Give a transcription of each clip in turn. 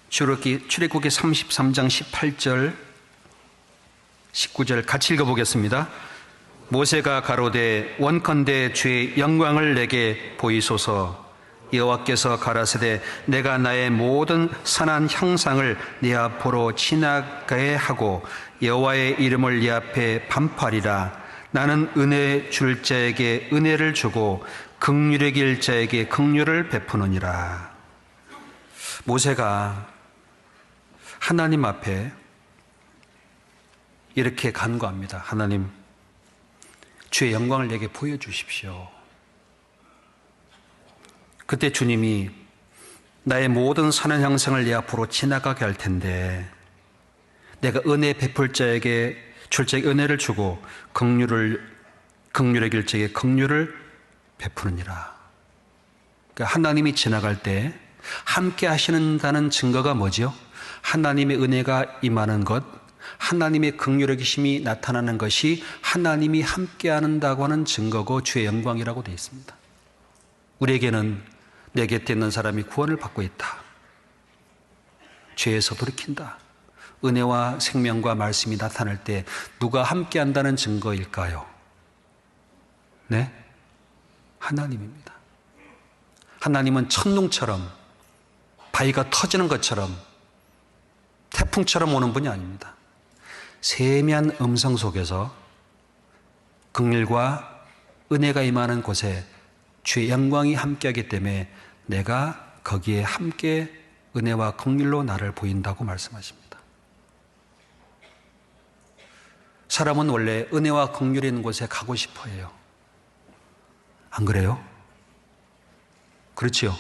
출애굽기 33장 18절 19절 같이 읽어보겠습니다. 모세가 가로되 원컨대 주의 영광을 내게 보이소서. 여호와께서 가라사대 내가 나의 모든 선한 형상을 네 앞으로 지나가게 하고 여호와의 이름을 네 앞에 반팔이라. 나는 은혜 줄 자에게 은혜를 주고 긍휼히 길 자에게 긍휼을 베푸느니라. 모세가 하나님 앞에 이렇게 간구합니다. 하나님, 주의 영광을 내게 보여주십시오. 그때 주님이 나의 모든 선한 형상을 네 앞으로 지나가게 할 텐데 내가 은혜 베풀 자에게 줄 자에게 은혜를 주고 긍휼히 길 자에게 긍휼을 베푸느니라. 그러니까 하나님이 지나갈 때 함께 하시는다는 증거가 뭐죠? 하나님의 은혜가 임하는 것, 하나님의 긍휼의 계심이 나타나는 것이 하나님이 함께 한다고 하는 증거고 주의 영광이라고 되어 있습니다. 우리에게는 내 곁에 있는 사람이 구원을 받고 있다, 죄에서 돌이킨다, 은혜와 생명과 말씀이 나타날 때 누가 함께 한다는 증거일까요? 네? 하나님입니다. 하나님은 천둥처럼 바위가 터지는 것처럼 태풍처럼 오는 분이 아닙니다. 세미한 음성 속에서 긍휼과 은혜가 임하는 곳에 주의 영광이 함께하기 때문에 내가 거기에 함께 은혜와 긍휼로 나를 보인다고 말씀하십니다. 사람은 원래 은혜와 긍휼이 있는 곳에 가고 싶어 해요. 안 그래요? 그렇지요?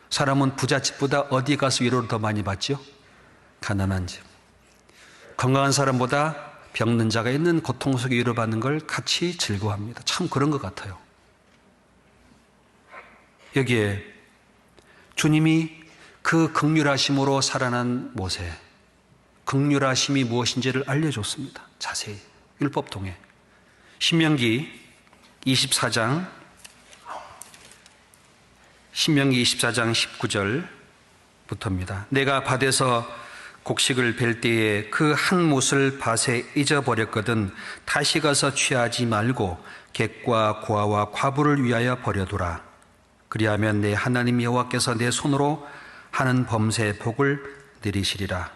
사람은 부잣집보다 어디 가서 위로를 더 많이 받죠? 가난한 집. 건강한 사람보다 병든 자가 있는 고통 속에 위로받는 걸 같이 즐거워합니다. 참 그런 것 같아요. 여기에 주님이 그 긍휼하심으로 살아난 모세, 긍휼하심이 무엇인지를 알려줬습니다. 자세히 율법 통해. 신명기 24장 19절부터입니다. 내가 밭에서 곡식을 벨 때에 그 한 못을 밭에 잊어버렸거든 다시 가서 취하지 말고 객과 고아와 과부를 위하여 버려두라. 그리하면 내 하나님 여호와께서 내 손으로 하는 범사의 복을 내리시리라.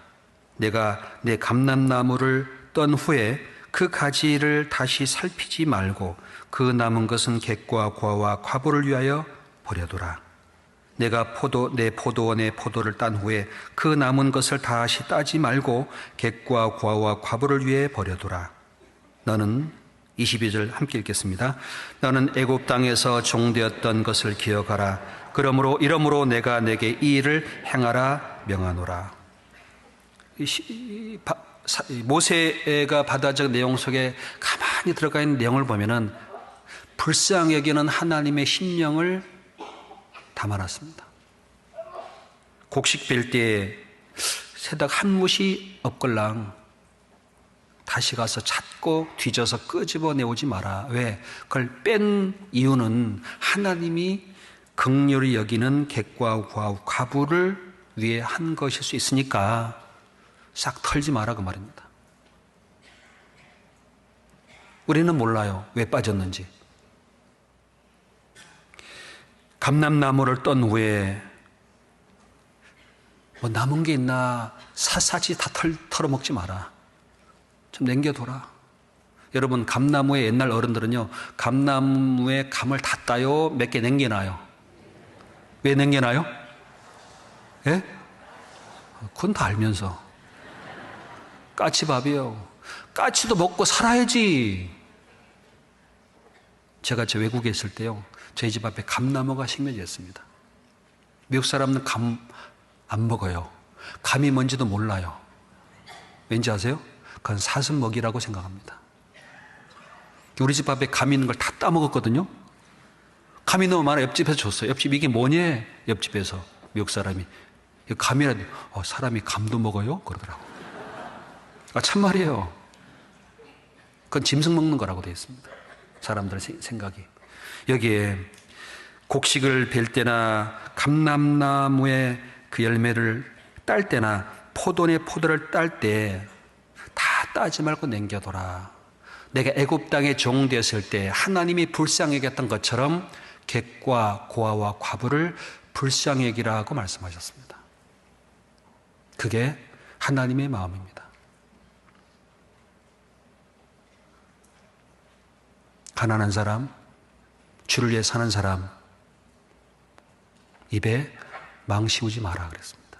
내가 내 감람나무를 떤 후에 그 가지를 다시 살피지 말고 그 남은 것은 객과 고아와 과부를 위하여 버려두라. 내가 내 포도원의 포도를 딴 후에 그 남은 것을 다시 따지 말고 객과 고아와 과부를 위해 버려두라. 너는 22절 함께 읽겠습니다. 너는 애굽 땅에서 종되었던 것을 기억하라. 이러므로 내가 내게 이 일을 행하라 명하노라. 모세가 받아적 내용 속에 가만히 들어가 있는 내용을 보면은 불쌍히 여기는 하나님의 심령을 담아놨습니다. 곡식 벨 때에 새덕 한 뭇이 없걸랑 다시 가서 찾고 뒤져서 끄집어내오지 마라. 왜? 그걸 뺀 이유는 하나님이 긍휼히 여기는 객과 과부를 위해 한 것일 수 있으니까 싹 털지 마라 그 말입니다. 우리는 몰라요. 왜 빠졌는지. 감람나무를 떤 후에 뭐 남은 게 있나 샅샅이 다 털어먹지 마라. 좀 남겨둬라. 여러분, 감나무의 옛날 어른들은요, 감나무에 감을 다 따요? 몇 개 남겨놔요? 왜 남겨놔요? 예? 그건 다 알면서. 까치밥이요. 까치도 먹고 살아야지. 제가 외국에 있을 때요, 저희 집 앞에 감나무가 심겨졌습니다. 미국 사람은 감 안 먹어요. 감이 뭔지도 몰라요. 왠지 아세요? 그건 사슴먹이라고 생각합니다. 우리 집 앞에 감 있는 걸 다 따먹었거든요. 감이 너무 많아 옆집에서 줬어요. 옆집 이게 뭐냐? 옆집에서 미국 사람이 감이라도 사람이 감도 먹어요? 그러더라고. 참말이에요. 그건 짐승 먹는 거라고 되어 있습니다. 사람들의 생각이. 여기에 곡식을 벨 때나 감람나무의 그 열매를 딸 때나 포도원의 포도를 딸 때 다 따지 말고 남겨둬라. 내가 애굽 땅에 종되었을 때 하나님이 불쌍히 여겼던 것처럼 객과 고아와 과부를 불쌍히 여기라고 말씀하셨습니다. 그게 하나님의 마음입니다. 가난한 사람, 주를 위해 사는 사람 입에 망 씌우지 마라 그랬습니다.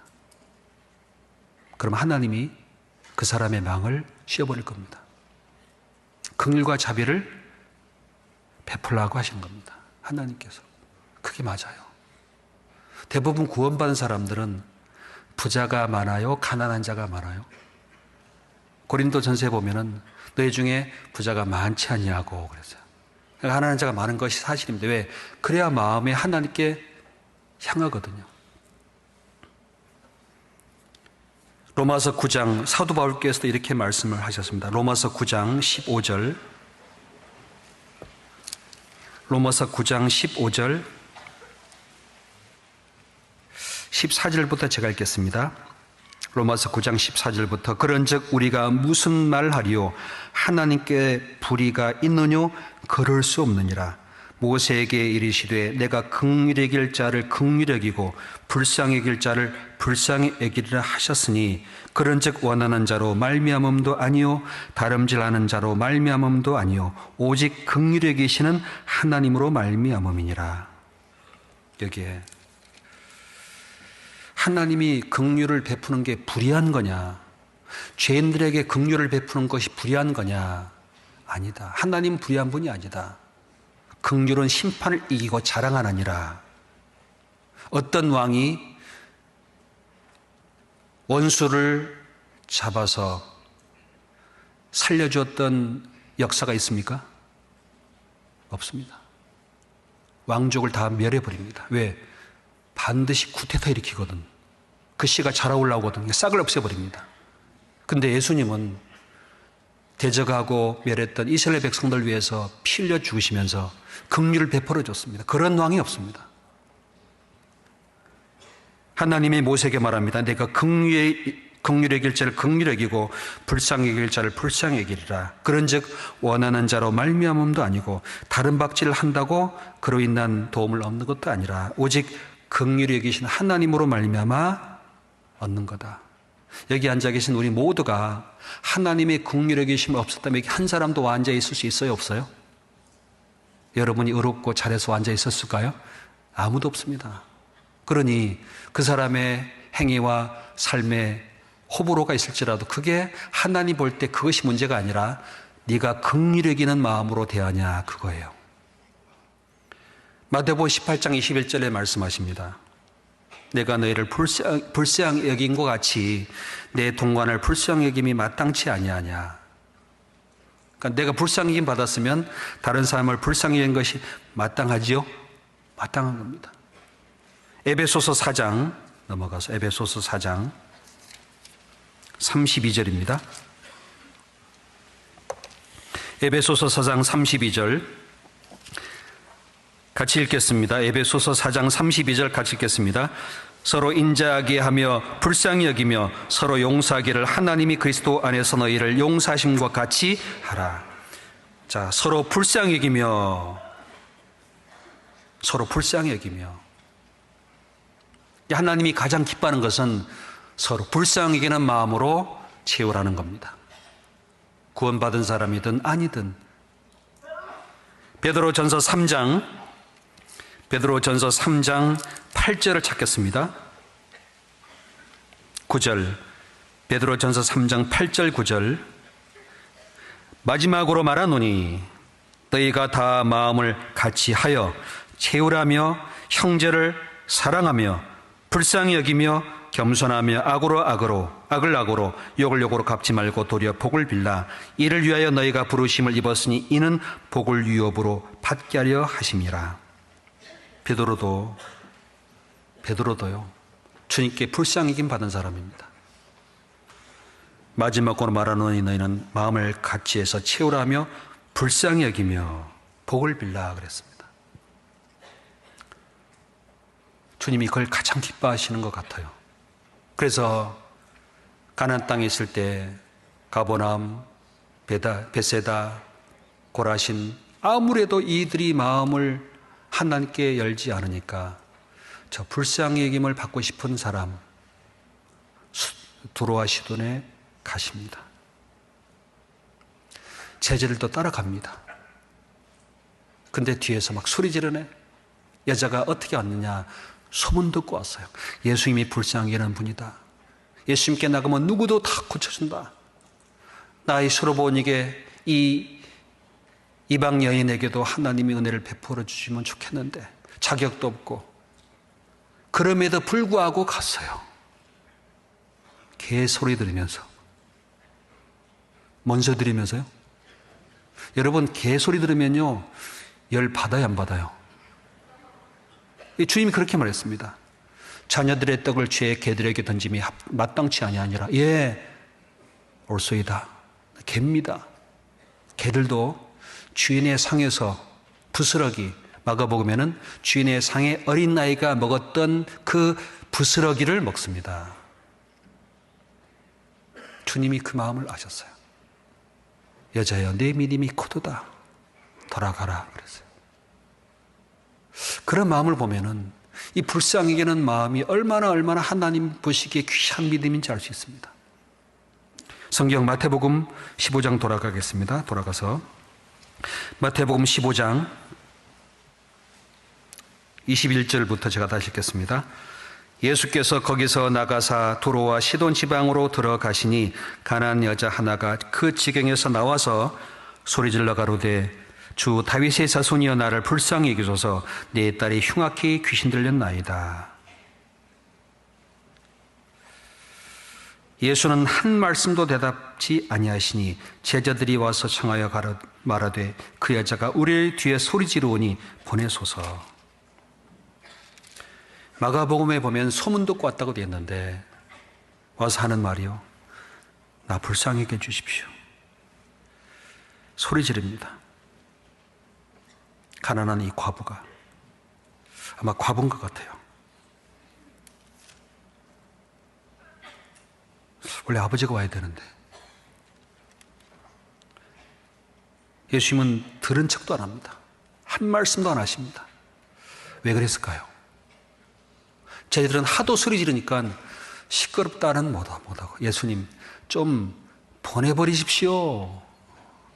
그럼 하나님이 그 사람의 망을 씌워버릴 겁니다. 긍휼과 자비를 베풀라고 하신 겁니다. 하나님께서. 그게 맞아요. 대부분 구원받은 사람들은 부자가 많아요? 가난한 자가 많아요? 고린도 전서에 보면은 너희 중에 부자가 많지 않냐고 그랬어요. 가난한 자가 많은 것이 사실입니다. 왜? 그래야 마음에 하나님께 향하거든요. 로마서 9장 사도 바울께서도 이렇게 말씀을 하셨습니다. 로마서 9장 15절, 로마서 9장 15절 14절부터 제가 읽겠습니다. 로마서 9장 14절부터 그런즉 우리가 무슨 말하리요? 하나님께 불의가 있느뇨? 그럴 수 없느니라. 모세에게 이르시되 내가 긍휼히 여길 자를 긍휼히 여기고 불쌍히 여길 자를 불쌍히 여기리라 하셨으니 그런즉 원하는 자로 말미암음도 아니요 다름질하는 자로 말미암음도 아니요 오직 긍휼히 여기시는 하나님으로 말미암음이니라. 여기에 하나님이 긍휼을 베푸는 게 불의한 거냐? 죄인들에게 긍휼을 베푸는 것이 불의한 거냐? 아니다. 하나님은 불의한 분이 아니다. 긍휼은 심판을 이기고 자랑하느니라. 어떤 왕이 원수를 잡아서 살려주었던 역사가 있습니까? 없습니다. 왕족을 다 멸해버립니다. 왜? 반드시 쿠데타 일으키거든. 그 씨가 자라올라오거든. 싹을 없애버립니다. 근데 예수님은 대적하고 멸했던 이스라엘 백성들 위해서 피 흘려 죽으시면서 긍휼을 베풀어 줬습니다. 그런 왕이 없습니다. 하나님이 모세에게 말합니다. 내가 긍휼히 여길 자를 긍휼히 여기고 불쌍히 여길 자를 불쌍히 여기리라. 그런즉 원하는 자로 말미암음도 아니고 다른 박질을 한다고 그로 인한 도움을 얻는 것도 아니라 오직 긍휼히 여기신 하나님으로 말미암아 얻는 거다. 여기 앉아 계신 우리 모두가 하나님의 긍휼히 여기심이 없었다면 여기 한 사람도 앉아 있을 수 있어요? 없어요? 여러분이 의롭고 잘해서 앉아 있었을까요? 아무도 없습니다. 그러니 그 사람의 행위와 삶에 호불호가 있을지라도 그게 하나님 볼 때 그것이 문제가 아니라 네가 긍휼히 여기는 마음으로 대하냐 그거예요. 마태복음 18장 21절에 말씀하십니다. 내가 너희를 불쌍히 여긴 것 같이 내 동관을 불쌍히 여김이 마땅치 아니하냐. 그러니까 내가 불쌍히 여김 받았으면 다른 사람을 불쌍히 여긴 것이 마땅하지요? 마땅한 겁니다. 에베소서 4장 넘어가서 에베소서 4장 32절입니다. 에베소서 4장 32절 같이 읽겠습니다. 에베소서 4장 32절 같이 읽겠습니다. 서로 인자하게 하며 불쌍히 여기며 서로 용서하기를 하나님이 그리스도 안에서 너희를 용서하심과 같이 하라. 자, 서로 불쌍히 여기며 서로 불쌍히 여기며 하나님이 가장 기뻐하는 것은 서로 불쌍히 여기는 마음으로 채우라는 겁니다. 구원받은 사람이든 아니든. 베드로전서 3장 8절을 찾겠습니다. 9절 베드로전서 3장 8절 9절 마지막으로 말하노니 너희가 다 마음을 같이 하여 채우라며 형제를 사랑하며 불쌍히 여기며 겸손하며 악을 악으로 욕을 욕으로 갚지 말고 도리어 복을 빌라. 이를 위하여 너희가 부르심을 입었으니 이는 복을 유업으로 받게 하려 하심이라. 베드로도요 주님께 불쌍히 여김 받은 사람입니다. 마지막으로 말하노니 너희는 마음을 같이 해서 채우라며 불쌍히 여기며 복을 빌라 그랬습니다. 주님이 그걸 가장 기뻐하시는 것 같아요. 그래서 가나안 땅에 있을 때 가버나움, 베세다, 고라신, 아무래도 이들이 마음을 하나님께 열지 않으니까 저 불쌍히 여김을 받고 싶은 사람 두로와 시돈에 가십니다. 제자를 또 따라갑니다. 근데 뒤에서 막 소리 지르네. 여자가 어떻게 왔느냐, 소문 듣고 왔어요. 예수님이 불쌍히 여기는 분이다. 예수님께 나가면 누구도 다 고쳐준다. 나의 수로보니게 이 이방 여인에게도 하나님이 은혜를 베풀어 주시면 좋겠는데 자격도 없고, 그럼에도 불구하고 갔어요. 개 소리 들으면서. 뭔 소리 들으면서요? 여러분, 개 소리 들으면요 열 받아요, 안 받아요? 주님이 그렇게 말했습니다. 자녀들의 떡을 죄의 개들에게 던짐이 마땅치 아니하니라. 예, 옳소이다. 개입니다. 개들도 주인의 상에서 부스러기, 마가복음에는 주인의 상에 어린 나이가 먹었던 그 부스러기를 먹습니다. 주님이 그 마음을 아셨어요. 여자여, 내 믿음이 크도다. 돌아가라 그랬어요. 그런 마음을 보면은 이 불쌍히 여기는 마음이 얼마나 하나님 보시기에 귀한 믿음인지 알 수 있습니다. 성경 마태복음 15장 돌아가겠습니다. 돌아가서 마태복음 15장 21절부터 제가 다시 읽겠습니다. 예수께서 거기서 나가사 두로와 시돈 지방으로 들어가시니 가나안 여자 하나가 그 지경에서 나와서 소리질러 가로되 주 다윗의 자손이여 나를 불쌍히 여기소서. 내 딸이 흉악히 귀신 들렸나이다. 예수는 한 말씀도 대답지 아니하시니 제자들이 와서 청하여 말하되 그 여자가 우리 뒤에 소리 지르오니 보내소서. 마가복음에 보면 소문 듣고 왔다고 되어 있는데 와서 하는 말이요, 나 불쌍히 여겨 주십시오. 소리 지릅니다. 가난한 이 과부가, 아마 과부인 것 같아요. 원래 아버지가 와야 되는데 예수님은 들은 척도 안 합니다. 한 말씀도 안 하십니다. 왜 그랬을까요? 저희들은 하도 소리 지르니까 시끄럽다는 못하고 예수님 좀 보내버리십시오.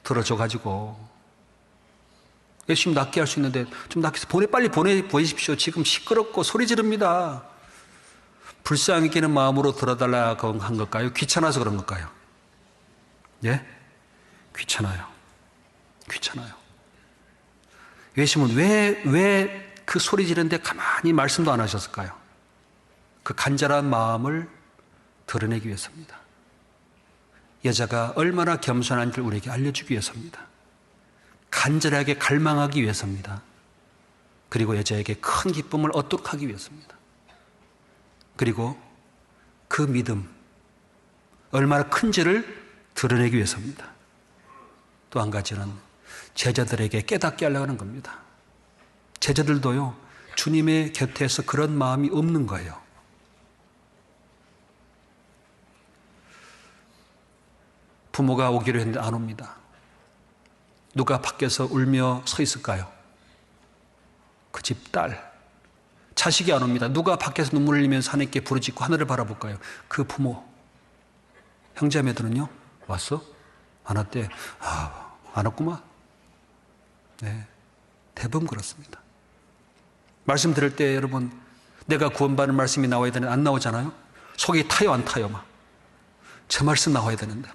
들어줘가지고 예수님 낫게 할 수 있는데 좀 낫게 해서 빨리 보내십시오. 지금 시끄럽고 소리 지릅니다. 불쌍히 여기는 마음으로 들어달라고 한 걸까요? 귀찮아서 그런 걸까요? 예? 귀찮아요. 예수님은 왜 그 소리 지르는데 가만히 말씀도 안 하셨을까요? 그 간절한 마음을 드러내기 위해서입니다. 여자가 얼마나 겸손한지를 우리에게 알려주기 위해서입니다. 간절하게 갈망하기 위해서입니다. 그리고 여자에게 큰 기쁨을 얻도록 하기 위해서입니다. 그리고 그 믿음, 얼마나 큰지를 드러내기 위해서입니다. 또 한 가지는 제자들에게 깨닫게 하려고 하는 겁니다. 제자들도요, 주님의 곁에서 그런 마음이 없는 거예요. 부모가 오기로 했는데 안 옵니다. 누가 밖에서 울며 서 있을까요? 그 집 딸. 자식이 안 옵니다. 누가 밖에서 눈물 흘리면서 하나님께 부르짖고 하늘을 바라볼까요? 그 부모. 형제자매들은요, 왔어? 안 왔대? 안 왔구만. 네, 대부분 그렇습니다. 말씀 들을 때 여러분, 내가 구원받는 말씀이 나와야 되는데 안 나오잖아요? 속이 타요, 안 타요? 막. 제 말씀 나와야 되는데.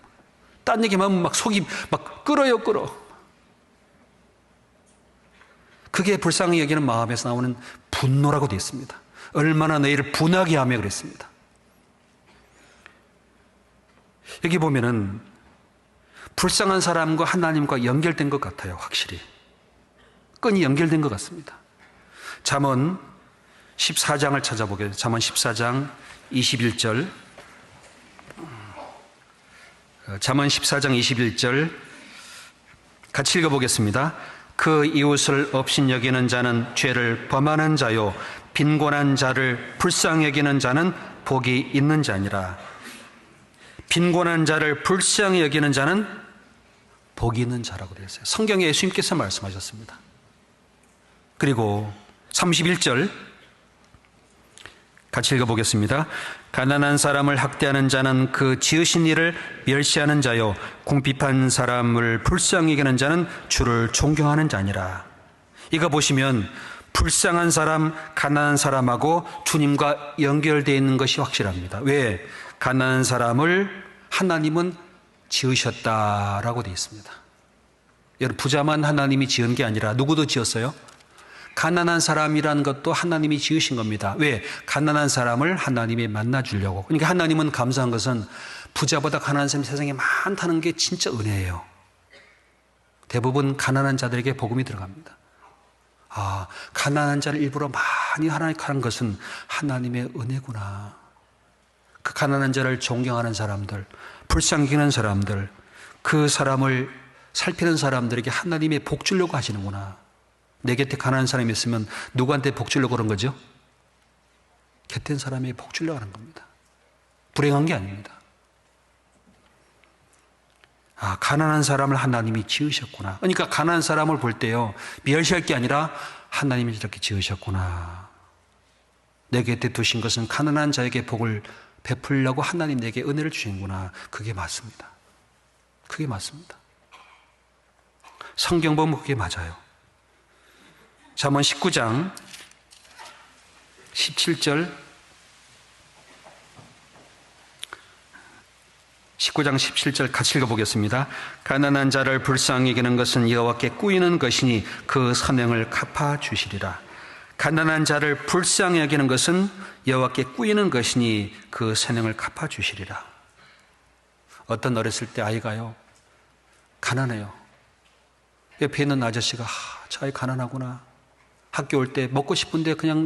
딴 얘기만 하면 막 속이 막 끓어요. 그게 불쌍히 여기는 마음에서 나오는 분노라고 되어 있습니다. 얼마나 너희를 분하게 하며 그랬습니다. 여기 보면은 불쌍한 사람과 하나님과 연결된 것 같아요. 확실히 끈이 연결된 것 같습니다. 잠언 14장을 찾아보겠습니다. 잠언 14장 21절. 잠언 14장 21절 같이 읽어보겠습니다. 그 이웃을 업신 여기는 자는 죄를 범하는 자요, 빈곤한 자를 불쌍히 여기는 자는 복이 있는 자니라. 빈곤한 자를 불쌍히 여기는 자는 복이 있는 자라고 되어 있어요. 성경에 예수님께서 말씀하셨습니다. 그리고 31절 같이 읽어보겠습니다. 가난한 사람을 학대하는 자는 그 지으신 이를 멸시하는 자요, 궁핍한 사람을 불쌍히 여기는 자는 주를 존경하는 자니라. 이거 보시면 불쌍한 사람, 가난한 사람하고 주님과 연결되어 있는 것이 확실합니다. 왜? 가난한 사람을 하나님은 지으셨다라고 되어 있습니다. 여러분, 부자만 하나님이 지은 게 아니라 누구도 지었어요? 가난한 사람이란 것도 하나님이 지으신 겁니다. 왜? 가난한 사람을 하나님이 만나주려고. 그러니까 하나님은 감사한 것은 부자보다 가난한 사람이 세상에 많다는 게 진짜 은혜예요. 대부분 가난한 자들에게 복음이 들어갑니다. 아, 가난한 자를 일부러 많이 하나님 하는 것은 하나님의 은혜구나. 그 가난한 자를 존경하는 사람들, 불쌍히 여기는 사람들, 그 사람을 살피는 사람들에게 하나님의 복 주려고 하시는구나. 내 곁에 가난한 사람이 있으면 누구한테 복 주려고 그런 거죠? 곁에 있는 사람이 복 주려고 하는 겁니다. 불행한 게 아닙니다. 아, 가난한 사람을 하나님이 지으셨구나. 그러니까 가난한 사람을 볼 때요, 멸시할 게 아니라 하나님이 이렇게 지으셨구나. 내 곁에 두신 것은 가난한 자에게 복을 베풀려고 하나님 내게 은혜를 주시는구나. 그게 맞습니다. 그게 맞습니다. 성경 보면 그게 맞아요. 잠언 19장 17절 19장 17절 같이 읽어보겠습니다. 가난한 자를 불쌍히 여기는 것은 여호와께 꾸이는 것이니 그 선행을 갚아주시리라. 가난한 자를 불쌍히 여기는 것은 여호와께 꾸이는 것이니 그 선행을 갚아주시리라. 어떤 어렸을 때 아이가요, 가난해요. 옆에 있는 아저씨가 저 아이 가난하구나. 학교 올 때 먹고 싶은데 그냥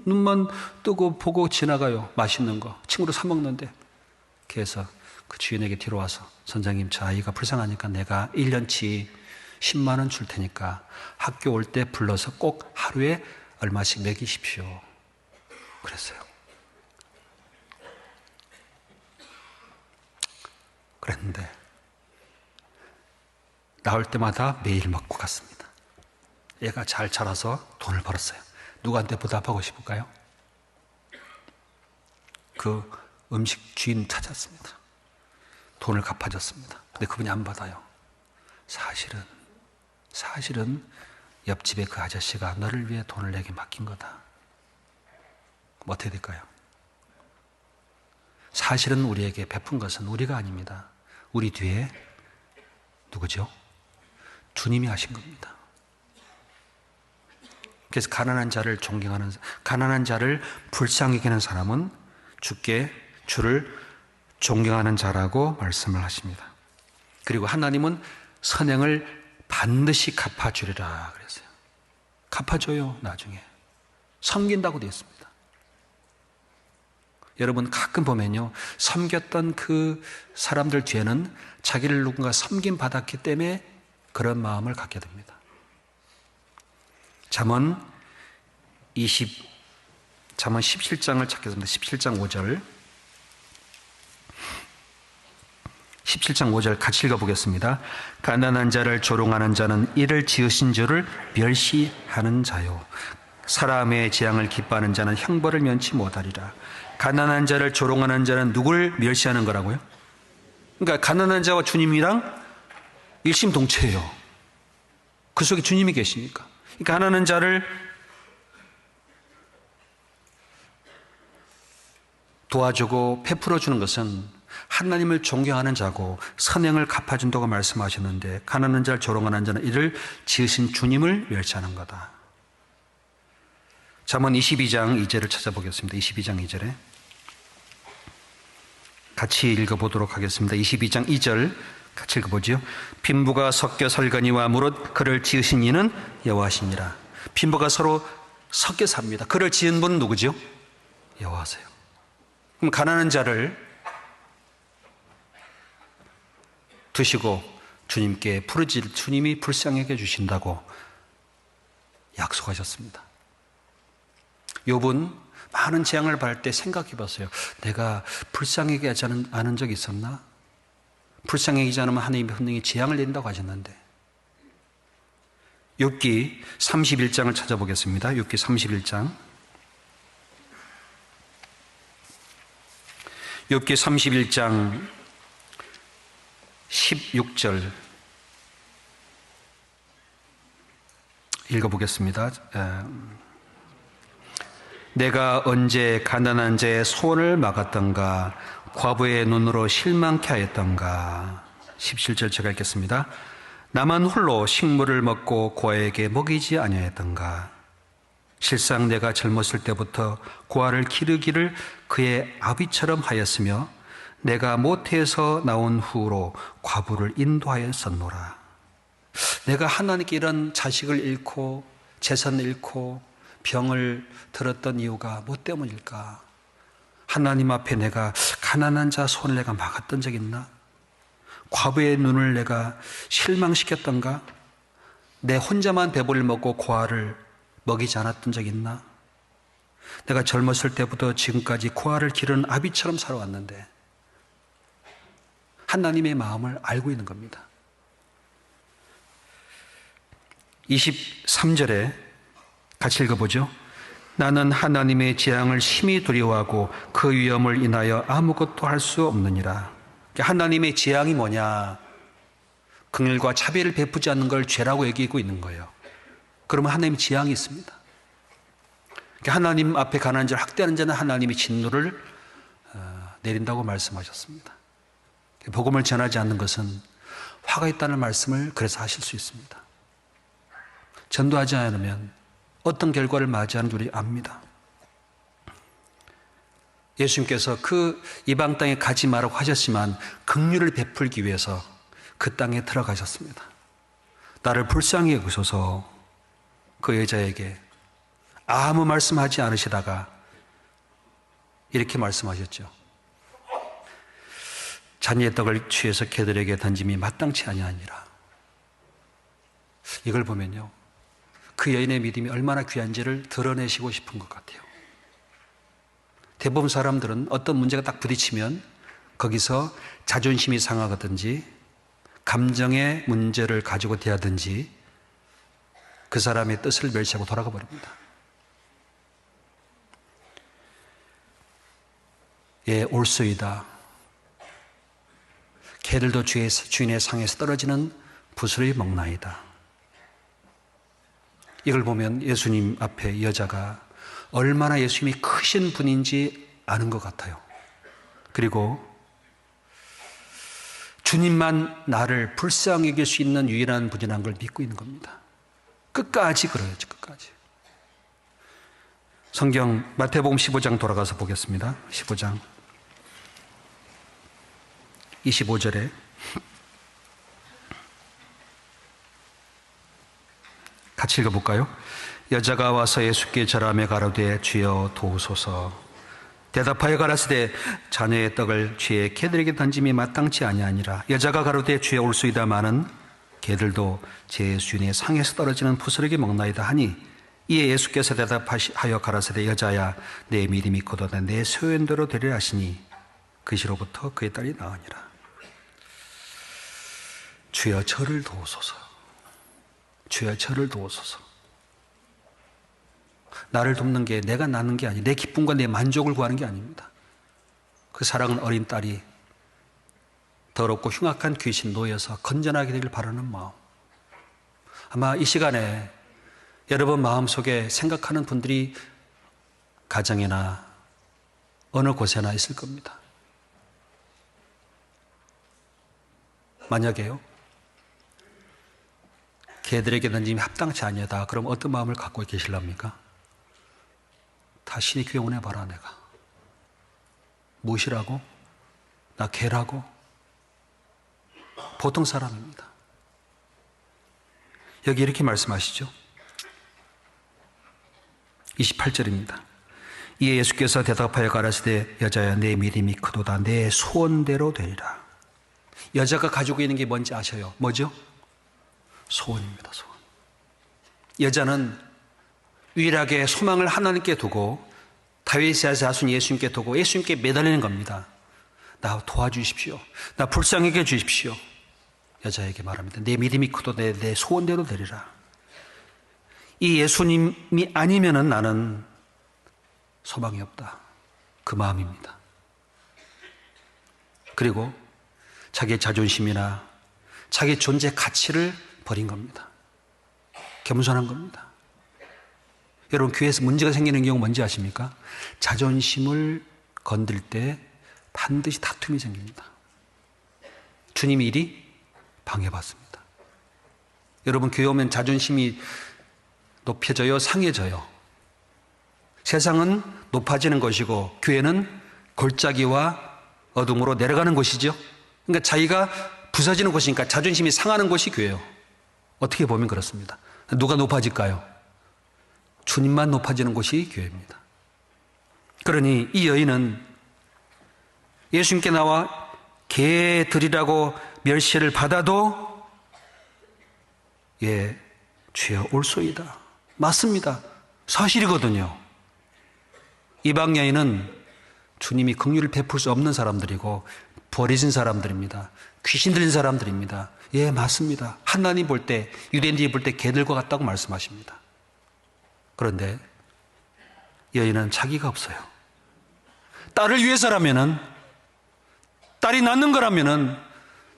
눈만 뜨고 보고 지나가요. 맛있는 거 친구로 사 먹는데. 그래서 그 주인에게 뒤로 와서, 선생님, 저 아이가 불쌍하니까 내가 1년치 10만 원 줄 테니까 학교 올 때 불러서 꼭 하루에 얼마씩 먹이십시오. 그랬어요. 그랬는데 나올 때마다 매일 먹고 갔습니다. 얘가 잘 자라서 돈을 벌었어요. 누구한테 보답하고 싶을까요? 그 음식 주인 찾았습니다. 돈을 갚아줬습니다. 근데 그분이 안 받아요. 사실은 옆집에 그 아저씨가 너를 위해 돈을 내게 맡긴 거다. 그럼 어떻게 될까요? 사실은 우리에게 베푼 것은 우리가 아닙니다. 우리 뒤에 누구죠? 주님이 하신 겁니다. 그래서 가난한 자를 존경하는, 가난한 자를 불쌍히 여기는 사람은 주를 존경하는 자라고 말씀을 하십니다. 그리고 하나님은 선행을 반드시 갚아주리라 그랬어요. 갚아줘요. 나중에 섬긴다고 되어 있습니다. 여러분, 가끔 보면요, 섬겼던 그 사람들 뒤에는 자기를 누군가 섬김받았기 때문에 그런 마음을 갖게 됩니다. 잠언 17장을 찾겠습니다. 17장 5절 17장 5절 같이 읽어보겠습니다. 가난한 자를 조롱하는 자는 이를 지으신 주를 멸시하는 자요, 사람의 재앙을 기뻐하는 자는 형벌을 면치 못하리라. 가난한 자를 조롱하는 자는 누굴 멸시하는 거라고요? 그러니까 가난한 자와 주님이랑 일심동체예요. 그 속에 주님이 계시니까. 그러니까 가난한 자를 도와주고 베풀어주는 것은 하나님을 존경하는 자고 선행을 갚아준다고 말씀하셨는데, 가난한 자를 조롱하는 자는 이를 지으신 주님을 멸시하는 거다. 잠언 22장 2절을 찾아보겠습니다. 22장 2절에 같이 읽어보도록 하겠습니다. 22장 2절 같이 읽어보죠. 빈부가 섞여 살거니와 무릇 그를 지으신 이는 여호와시니라. 빈부가 서로 섞여 삽니다. 그를 지은 분은 누구죠? 여호와세요. 그럼 가난한 자를 드시고 주님께 부르짖을 주님이 불쌍히 여겨 주신다고 약속하셨습니다. 욥은 많은 재앙을 받을 때 생각해 봤어요. 내가 불쌍하게 하지 않은 적이 있었나? 불쌍하게 하지 않으면 하나님이 분명히 재앙을 내린다고 하셨는데. 욥기 31장을 찾아보겠습니다. 욥기 31장. 욥기 31장 16절 읽어보겠습니다. 내가 언제 가난한 자의 소원을 막았던가, 과부의 눈으로 실망케 하였던가. 17절 제가 읽겠습니다. 나만 홀로 식물을 먹고 고아에게 먹이지 아니하였던가. 실상 내가 젊었을 때부터 고아를 기르기를 그의 아비처럼 하였으며 내가 모태에서 나온 후로 과부를 인도하였었노라. 내가 하나님께 이런 자식을 잃고 재산을 잃고 병을 들었던 이유가 뭐 때문일까? 하나님 앞에 내가 가난한 자 손을 내가 막았던 적 있나? 과부의 눈을 내가 실망시켰던가? 내 혼자만 배불리 먹고 고아를 먹이지 않았던 적 있나? 내가 젊었을 때부터 지금까지 고아를 기르는 아비처럼 살아왔는데 하나님의 마음을 알고 있는 겁니다. 23절에 같이 읽어보죠. 나는 하나님의 재앙을 심히 두려워하고 그 위험을 인하여 아무것도 할 수 없느니라. 하나님의 재앙이 뭐냐? 긍휼과 차별을 베푸지 않는 걸 죄라고 얘기하고 있는 거예요. 그러면 하나님의 재앙이 있습니다. 하나님 앞에 가난한 자를 학대하는 자는 하나님의 진노를 내린다고 말씀하셨습니다. 복음을 전하지 않는 것은 화가 있다는 말씀을 그래서 하실 수 있습니다. 전도하지 않으면 어떤 결과를 맞이하는 줄 압니다. 예수님께서 그 이방 땅에 가지 말라고 하셨지만 긍휼을 베풀기 위해서 그 땅에 들어가셨습니다. 나를 불쌍히 여기소서. 그 여자에게 아무 말씀하지 않으시다가 이렇게 말씀하셨죠. 자녀의 떡을 취해서 개들에게 던짐이 마땅치 아니하니라. 이걸 보면요, 그 여인의 믿음이 얼마나 귀한지를 드러내시고 싶은 것 같아요. 대부분 사람들은 어떤 문제가 딱 부딪히면 거기서 자존심이 상하든지 감정의 문제를 가지고 대하든지 그 사람의 뜻을 멸시하고 돌아가 버립니다. 예, 올소이다. 개들도 주인의 상에서 떨어지는 부스러기 먹나이다. 이걸 보면 예수님 앞에 여자가 얼마나 예수님이 크신 분인지 아는 것 같아요. 그리고 주님만 나를 불쌍히 여길 수 있는 유일한 분이라는 걸 믿고 있는 겁니다. 끝까지 그래야죠. 끝까지. 성경 마태복음 15장 돌아가서 보겠습니다. 15장 25절에 같이 읽어볼까요? 여자가 와서 예수께 절하며 가로되 주여 도우소서. 대답하여 가라사대 자녀의 떡을 쥐의 개들에게 던짐이 마땅치 아니하니라. 여자가 가로되 주여 올소이다마는 개들도 제 주인의 상에서 떨어지는 부스러기 먹나이다 하니 이에 예수께서 대답하여 가라사대 여자야 내 믿음이 곧오다 내 소원대로 되리라 하시니 그 시로부터 그의 딸이 나으니라. 주여 저를 도우소서. 주여 저를 도우소서. 나를 돕는 게 내가 나는 게 아니에요. 내 기쁨과 내 만족을 구하는 게 아닙니다. 그 사랑하는 어린 딸이 더럽고 흉악한 귀신 놓여서 건전하게 되길 바라는 마음. 아마 이 시간에 여러분 마음속에 생각하는 분들이 가정이나 어느 곳에나 있을 겁니다. 만약에요, 개들에게 던짐이 합당치 아니하다. 그럼 어떤 마음을 갖고 계실랍니까? 다시 교훈해 봐라. 내가 무엇이라고? 나 개라고? 보통 사람입니다. 여기 이렇게 말씀하시죠. 28절입니다. 이에 예수께서 대답하여 가라사대 여자야 내 믿음이 크도다 내 소원대로 되리라. 여자가 가지고 있는 게 뭔지 아셔요? 뭐죠? 소원입니다. 소원. 여자는 유일하게 소망을 하나님께 두고 다윗의 자손 예수님께 두고 예수님께 매달리는 겁니다. 나 도와주십시오. 나 불쌍하게 해주십시오. 여자에게 말합니다. 내 믿음이 크도 내 소원대로 되리라. 이 예수님이 아니면은 나는 소망이 없다. 그 마음입니다. 그리고 자기의 자존심이나 자기 존재 가치를 버린 겁니다. 겸손한 겁니다. 여러분, 교회에서 문제가 생기는 경우 뭔지 아십니까? 자존심을 건들 때 반드시 다툼이 생깁니다. 주님이 이리 방해받습니다. 여러분, 교회 오면 자존심이 높여져요, 상해져요? 세상은 높아지는 것이고 교회는 골짜기와 어둠으로 내려가는 곳이죠. 그러니까 자기가 부서지는 곳이니까 자존심이 상하는 곳이 교회예요. 어떻게 보면 그렇습니다. 누가 높아질까요? 주님만 높아지는 곳이 교회입니다. 그러니 이 여인은 예수님께 나와 개 드리라고 멸시를 받아도 예, 주여 올소이다. 맞습니다. 사실이거든요. 이방 여인은 주님이 긍휼을 베풀 수 없는 사람들이고 버려진 사람들입니다. 귀신 들린 사람들입니다. 예, 맞습니다. 하나님 볼 때, 유대인들이 볼 때 개들과 같다고 말씀하십니다. 그런데 여인은 자기가 없어요. 딸을 위해서라면은, 딸이 낳는 거라면은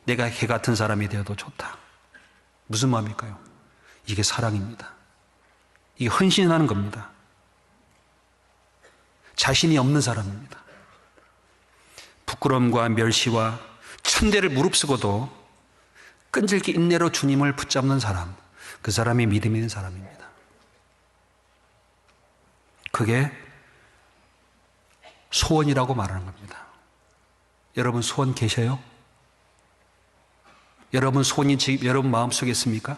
내가 개 같은 사람이 되어도 좋다. 무슨 마음일까요? 이게 사랑입니다. 이게 헌신하는 겁니다. 자신이 없는 사람입니다. 부끄러움과 멸시와 천대를 무릅쓰고도 끈질기 인내로 주님을 붙잡는 사람, 그 사람이 믿음 있는 사람입니다. 그게 소원이라고 말하는 겁니다. 여러분, 소원 계셔요? 여러분 소원이 지금 여러분 마음속에 있습니까?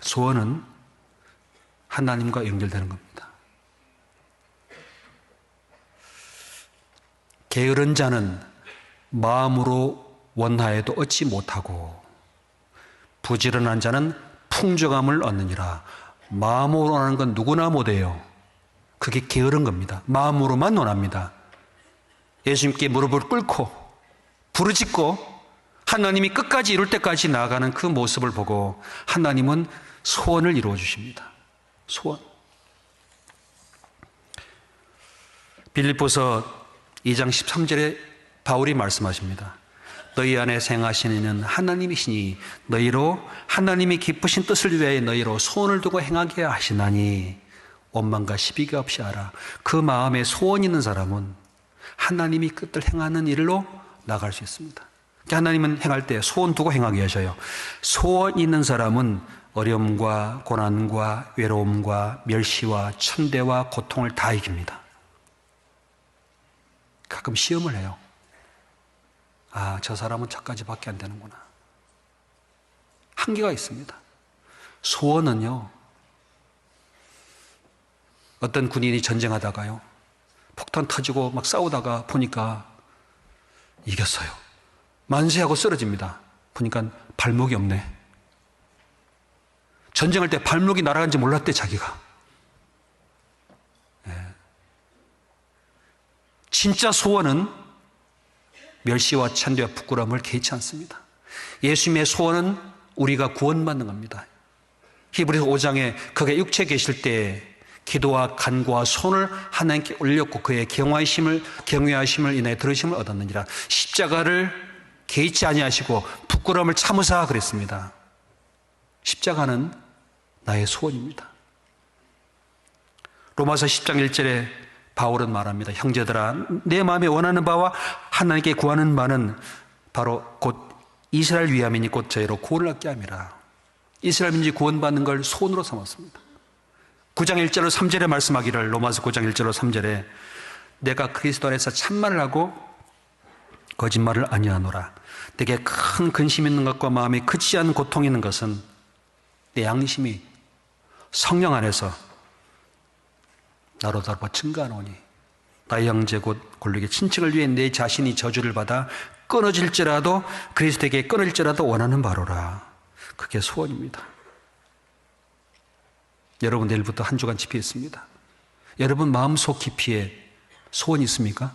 소원은 하나님과 연결되는 겁니다. 게으른 자는 마음으로 원하여도 얻지 못하고 부지런한 자는 풍족함을 얻느니라. 마음으로 원하는 건 누구나 못해요. 그게 게으른 겁니다. 마음으로만 원합니다. 예수님께 무릎을 꿇고 부르짖고 하나님이 끝까지 이룰 때까지 나아가는 그 모습을 보고 하나님은 소원을 이루어 주십니다. 소원. 빌립보서 2장 13절에 바울이 말씀하십니다. 너희 안에 생하시는 이는 하나님이시니 너희로 하나님이 기쁘신 뜻을 위하여 너희로 소원을 두고 행하게 하시나니 원망과 시비가 없이 하라. 그 마음에 소원 있는 사람은 하나님이 뜻을 행하는 일로 나갈 수 있습니다. 하나님은 행할 때 소원 두고 행하게 하셔요. 소원 있는 사람은 어려움과 고난과 외로움과 멸시와 천대와 고통을 다 이깁니다. 가끔 시험을 해요. 아, 저 사람은 저까지밖에 안 되는구나. 한계가 있습니다. 소원은요, 어떤 군인이 전쟁하다가요, 폭탄 터지고 막 싸우다가 보니까 이겼어요. 만세하고 쓰러집니다. 보니까 발목이 없네. 전쟁할 때 발목이 날아간지 몰랐대, 자기가. 네. 진짜 소원은 멸시와 천대와 부끄러움을 개의치 않습니다. 예수님의 소원은 우리가 구원받는 겁니다. 히브리서 5장에 그가 육체에 계실 때 기도와 간구와 손을 하나님께 올렸고 그의 경외하심을 인해 들으심을 얻었느니라. 십자가를 개의치 아니하시고 부끄러움을 참으사 그랬습니다. 십자가는 나의 소원입니다. 로마서 10장 1절에 바울은 말합니다. 형제들아, 내 마음에 원하는 바와 하나님께 구하는 바는 바로 곧 이스라엘 위함이니 곧 저희로 구원을 얻게 함이라. 이스라엘 민족이 구원받는 걸 소원으로 삼았습니다. 9장 1절로 3절에 말씀하기를, 로마서 9장 1절로 3절에 내가 그리스도 안에서 참말을 하고 거짓말을 아니하노라. 내게 큰 근심 있는 것과 마음에 그치지 않은 고통이 있는 것은 내 양심이 성령 안에서 나로 더불어 증거하노니 나의 형제 곧 골격의 친척을 위해 내 자신이 저주를 받아 끊어질지라도 그리스도에게 끊어질지라도 원하는 바로라. 그게 소원입니다. 여러분, 내일부터 한 주간 집회 있습니다. 여러분 마음속 깊이에 소원이 있습니까?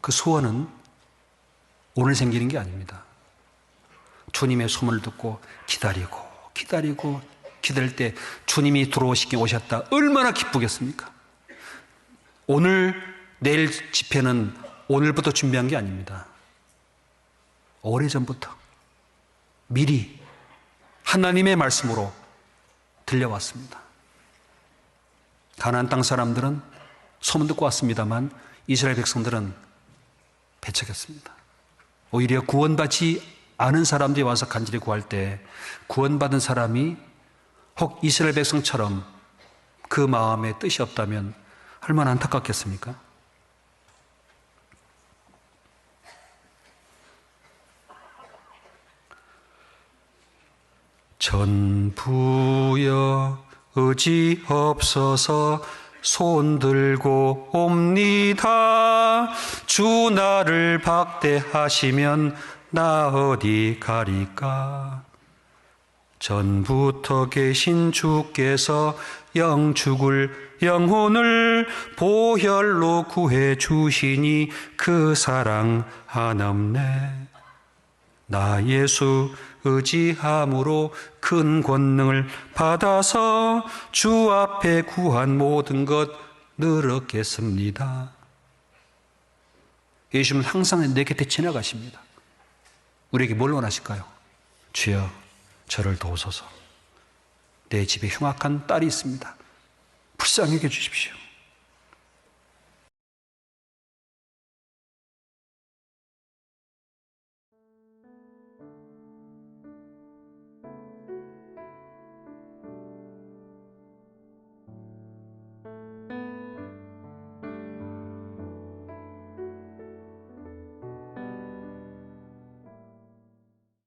그 소원은 오늘 생기는 게 아닙니다. 주님의 소문을 듣고 기다리고 기다릴 때 주님이 들어오시게 오셨다. 얼마나 기쁘겠습니까? 오늘 내일 집회는 오늘부터 준비한 게 아닙니다. 오래전부터 미리 하나님의 말씀으로 들려왔습니다. 가나안 땅 사람들은 소문 듣고 왔습니다만 이스라엘 백성들은 배척했습니다. 오히려 구원받지 않은 사람들이 와서 간절히 구할 때 구원받은 사람이 혹 이스라엘 백성처럼 그 마음에 뜻이 없다면 얼마나 안타깝겠습니까? 전부여 의지 없어서 손 들고 옵니다. 주 나를 박대하시면 나 어디 가리까. 전부터 계신 주께서 영축을 영혼을 보혈로 구해 주시니 그 사랑 한없네. 나 예수 의지함으로 큰 권능을 받아서 주 앞에 구한 모든 것 늘 얻겠습니다. 예수님은 항상 내 곁에 지나가십니다. 우리에게 뭘 원하실까요? 주여 저를 도우소서. 내 집에 흉악한 딸이 있습니다. 불쌍히 여겨 주십시오.